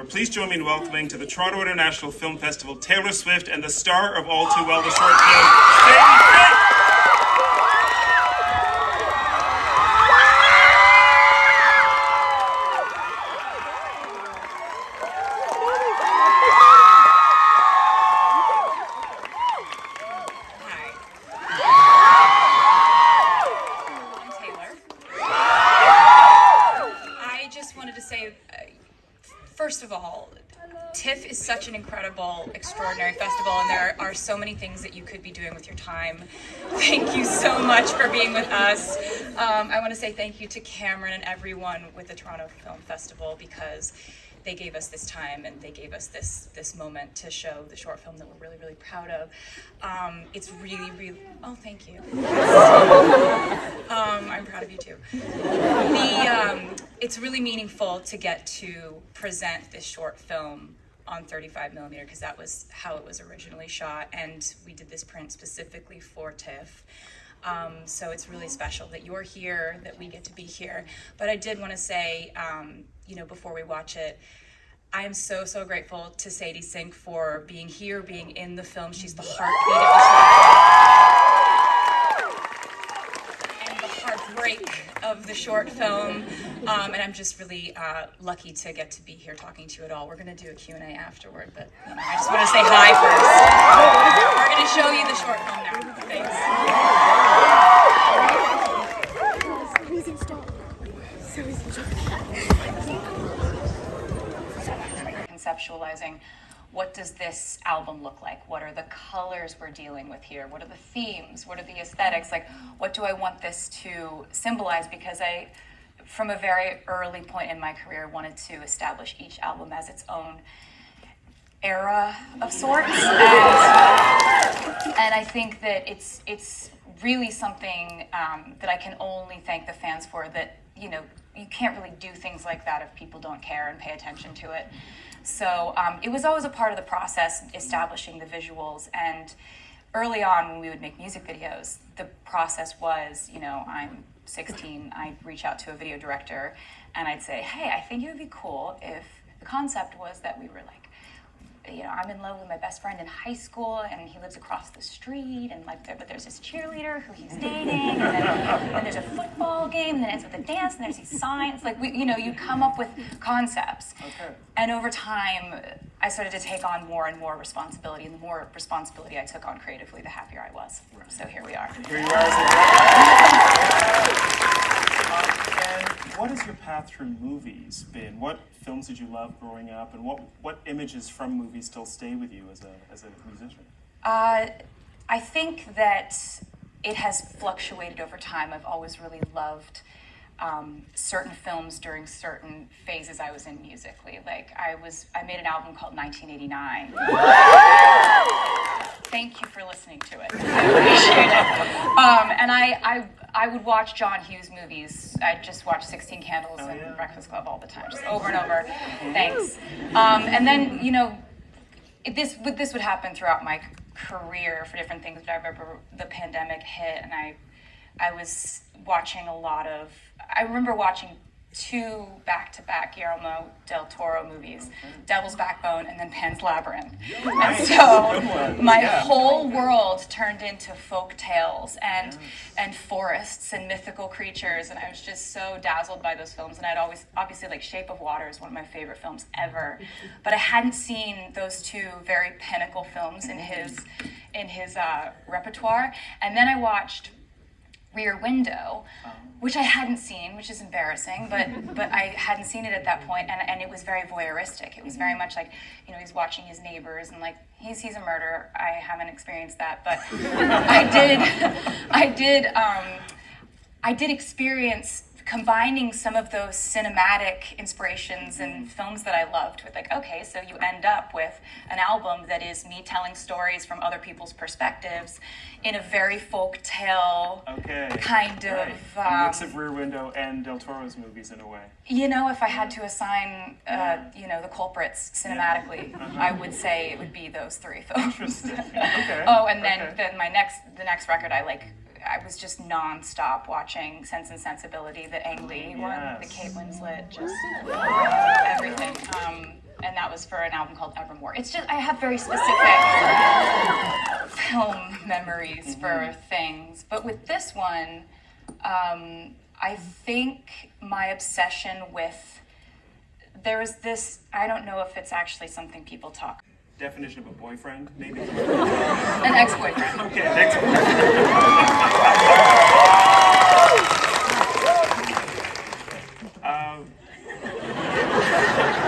please join me in welcoming to the Toronto International Film Festival Taylor Swift and the star of All Too Well, the short film, Sadie Sink. First of all, TIFF is such an incredible, extraordinary festival, and there are so many things that you could be doing with your time. Thank you so much for being with us. I want to say thank you to Cameron and everyone with the Toronto Film Festival, because they gave us this time and they gave us this moment to show the short film that we're really, really proud of. It's really, oh, thank you. I'm proud of you too. It's really meaningful to get to present this short film on 35mm, because that was how it was originally shot, and we did this print specifically for TIFF. So it's really special that you're here, that we get to be here. But I did want to say, before we watch it, I am so grateful to Sadie Sink for being here, being in the film. She's the heartbeat of the short film and the heartbreak of the short film. And I'm just really lucky to get to be here talking to you at all. We're going to do a Q&A afterward, but I just want to say hi first. We're going to show you the short film now. Conceptualizing, what does this album look like? What are the colors we're dealing with here? What are the themes? What are the aesthetics? Like, what do I want this to symbolize? Because I, from a very early point in my career, wanted to establish each album as its own era of sorts. And I think that it's really something that I can only thank the fans for, that, you can't really do things like that if people don't care and pay attention to it. So it was always a part of the process, establishing the visuals. And early on, when we would make music videos, the process was, I'm 16, I'd reach out to a video director and I'd say, hey, I think it would be cool if the concept was that we were like, I'm in love with my best friend in high school, and he lives across the street, and but there's this cheerleader who he's dating, and then there's a football game, and then it ends with a dance, and there's these signs. Like, you come up with concepts. Okay. And over time, I started to take on more and more responsibility, and the more responsibility I took on creatively, the happier I was. Right. So here we are. Here you are. And what has your path through movies been? What films did you love growing up, and what images from movies still stay with you as a musician? I think that it has fluctuated over time. I've always really loved certain films during certain phases I was in musically. Like I made an album called 1989. Thank you for listening to it. I appreciate it. And I would watch John Hughes movies. I just watched 16 Candles and Breakfast Club all the time, just over and over. Thanks. And then, this would happen throughout my career for different things. But I remember the pandemic hit, and I was watching I remember watching 2 back-to-back Guillermo del Toro movies, Devil's Backbone and then Pan's Labyrinth. And so my whole world turned into folk tales and forests and mythical creatures, and I was just so dazzled by those films. And I'd always, obviously, like Shape of Water is one of my favorite films ever, but I hadn't seen those 2 very pinnacle films in his repertoire. And then I watched Rear Window, which I hadn't seen, which is embarrassing, but I hadn't seen it at that point, and it was very voyeuristic. It was very much like, he's watching his neighbors, and like, he's a murderer. I haven't experienced that, but I did experience combining some of those cinematic inspirations and films that I loved with, like, okay, so you end up with an album that is me telling stories from other people's perspectives in a very folk tale kind of... A mix of Rear Window and Del Toro's movies in a way. If I had to assign, the culprits cinematically, I would say it would be those 3 films. Interesting. Okay. And then the next record I was just non-stop watching Sense and Sensibility, the Ang Lee one, the Kate Winslet, just everything. and that was for an album called Evermore. It's just, I have very specific film memories for things. But with this one, I think my obsession with, there was this, I don't know if it's actually something people talk. Definition of a boyfriend, maybe? An ex-boyfriend. Okay, an ex-boyfriend.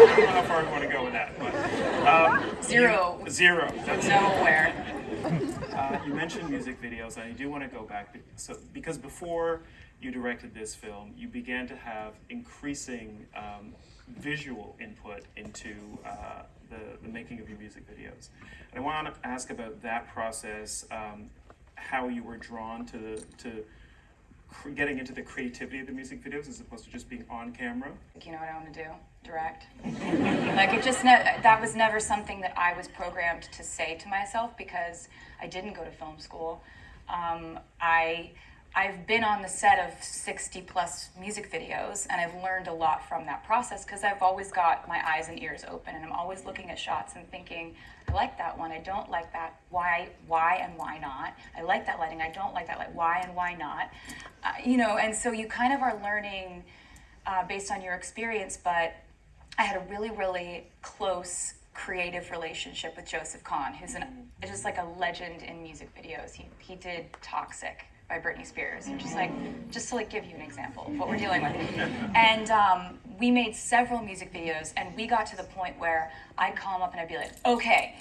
I don't know how far we want to go with that, but Zero. Zero. That's Nowhere. You mentioned music videos, and I do want to go back. Because before you directed this film, you began to have increasing visual input into the making of your music videos. And I want to ask about that process, how you were drawn to getting into the creativity of the music videos as opposed to just being on camera. You know what I want to do? Direct. Like it just, that was never something that I was programmed to say to myself because I didn't go to film school. I've been on the set of 60 plus music videos and I've learned a lot from that process because I've always got my eyes and ears open and I'm always looking at shots and thinking, I like that one, I don't like that, why and why not? I like that lighting, I don't like that light, why and why not? And so you kind of are learning based on your experience, but I had a really, really close creative relationship with Joseph Kahn, who's just like a legend in music videos. He did Toxic by Britney Spears, and just to give you an example of what we're dealing with. And we made several music videos, and we got to the point where I'd call him up and I'd be like, okay,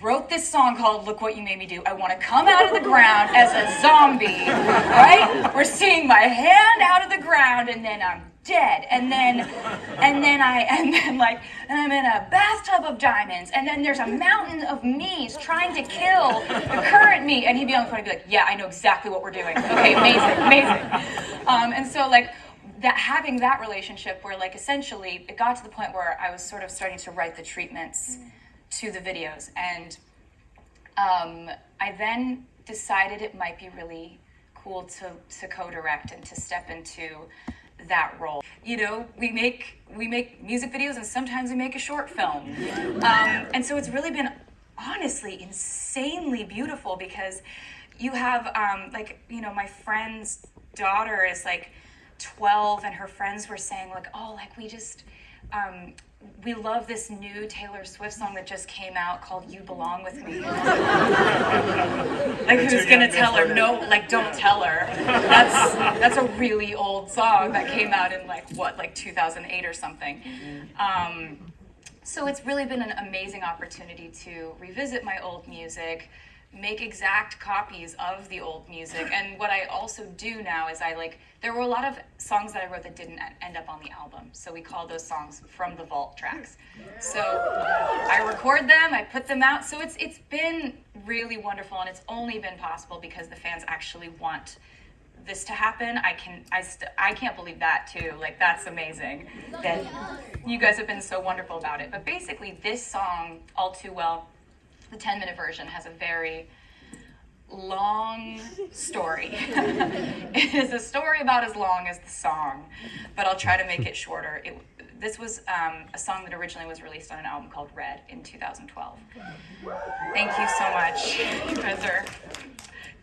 wrote this song called Look What You Made Me Do. I want to come out of the ground as a zombie, right? We're seeing my hand out of the ground, and then I'm dead, and then I'm in a bathtub of diamonds, and then there's a mountain of me's trying to kill the current me, and he'd be on the phone and be like, yeah, I know exactly what we're doing. Okay, amazing. And so that having that relationship where essentially it got to the point where I was sort of starting to write the treatments to the videos, and I then decided it might be really cool to co-direct and to step into that role. We make music videos and sometimes we make a short film. And so it's really been honestly insanely beautiful because you have my friend's daughter is 12 and her friends were saying we love this new Taylor Swift song that just came out called You Belong With Me. Who's gonna tell her? No, don't tell her. That's a really old song that came out in 2008 or something. So it's really been an amazing opportunity to revisit my old music, make exact copies of the old music. And what I also do now is there were a lot of songs that I wrote that didn't end up on the album. So we call those songs from the vault tracks. So I record them, I put them out. So it's been really wonderful, and it's only been possible because the fans actually want this to happen. I can't believe that too. That's amazing that you guys have been so wonderful about it. But basically this song, All Too Well, the 10-minute version, has a very long story. It is a story about as long as the song, but I'll try to make it shorter. This was a song that originally was released on an album called Red in 2012. Thank you so much. You guys are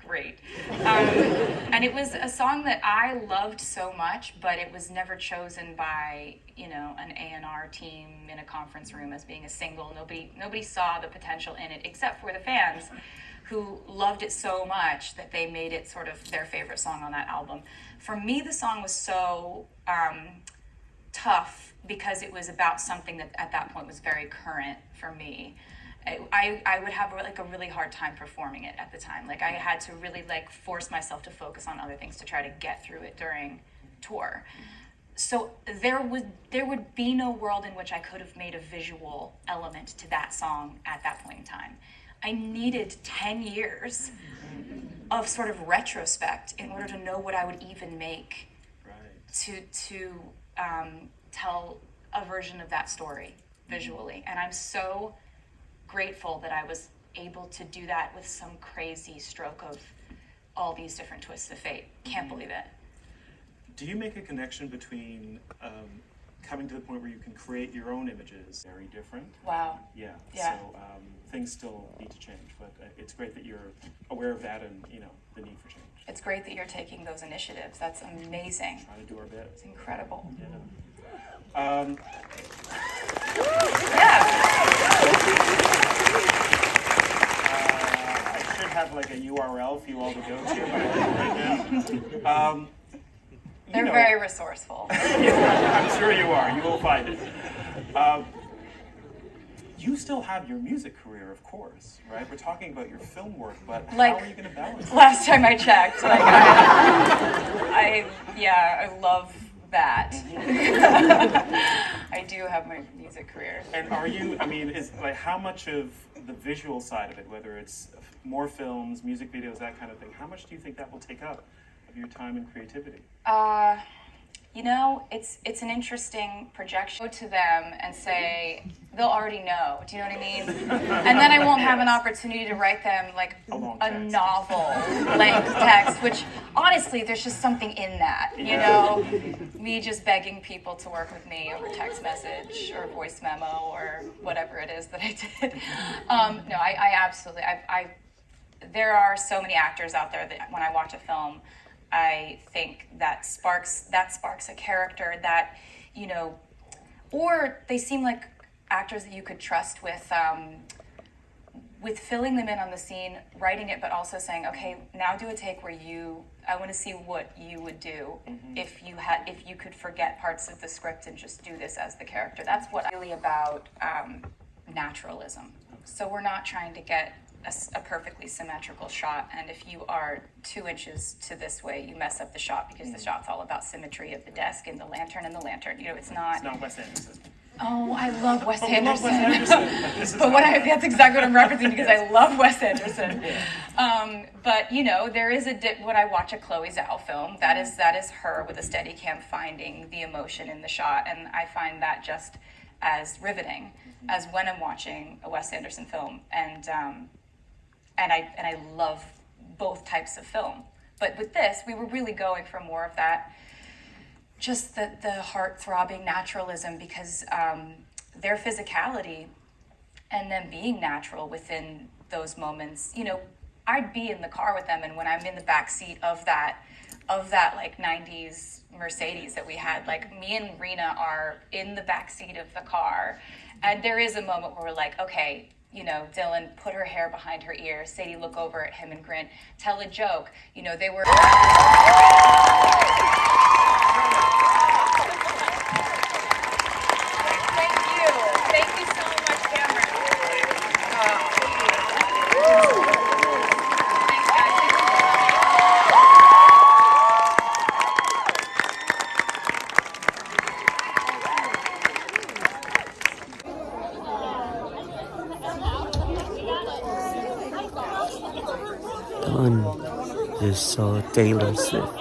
great. And it was a song that I loved so much, but it was never chosen by an A&R team in a conference room as being a single. Nobody saw the potential in it except for the fans, who loved it so much that they made it sort of their favorite song on that album. For me, the song was so tough because it was about something that at that point was very current for me. I would have a really hard time performing it at the time. I had to really force myself to focus on other things to try to get through it during tour. So there would be no world in which I could have made a visual element to that song at that point in time. I needed 10 years of sort of retrospect in order to know what I would even make to tell a version of that story visually. And I'm so grateful that I was able to do that with some crazy stroke of all these different twists of fate. Can't believe it. Do you make a connection between coming to the point where you can create your own images, very different. Wow. Yeah. Yeah. So things still need to change, but it's great that you're aware of that and the need for change. It's great that you're taking those initiatives. That's amazing. Trying to do our bit. It's incredible. Yeah. Yeah. I should have like a URL for you all to go to, but I don't right now. They're very resourceful. I'm sure you are. You will find it. You still have your music career, of course, right? We're talking about your film work, but how are you going to balance it? Last time I checked, like I love that. I do have my music career. And is like how much of the visual side of it, whether it's more films, music videos, that kind of thing, how much do you think that will take up of your time and creativity? It's an interesting projection. Go to them and say, they'll already know. Do you know what I mean? And then I won't have an opportunity to write them like a novel-length text, which honestly, there's just something in that, Me just begging people to work with me over text message or voice memo or whatever it is that I did. No, I absolutely, there are so many actors out there that when I watch a film, I think that sparks a character that, or they seem like actors that you could trust with filling them in on the scene, writing it, but also saying, okay, now do a take where I want to see what you would do if you could forget parts of the script and just do this as the character. That's what I'm really about, naturalism. So we're not trying to get a perfectly symmetrical shot, and if you are 2 inches to this way, you mess up the shot because the shot's all about symmetry of the desk and the lantern. It's not. It's not Wes Anderson. Oh, I love Wes Anderson. But That's exactly what I'm referencing because I love Wes Anderson. But there is when I watch a Chloe Zhao film, that is her with a Steadicam finding the emotion in the shot, and I find that just as riveting as when I'm watching a Wes Anderson film, and I love both types of film. But with this, we were really going for more of that, just the heart-throbbing naturalism, because their physicality and them being natural within those moments, I'd be in the car with them, and when I'm in the back seat of that like 90s Mercedes that we had, like me and Rena are in the back seat of the car, and there is a moment where we're like, okay, Dylan, put her hair behind her ear. Sadie, look over at him and grin. Tell a joke. They were. Thank you. Thank you so much, Cameron. Thanks, guys. Dawn is Taylor Swift.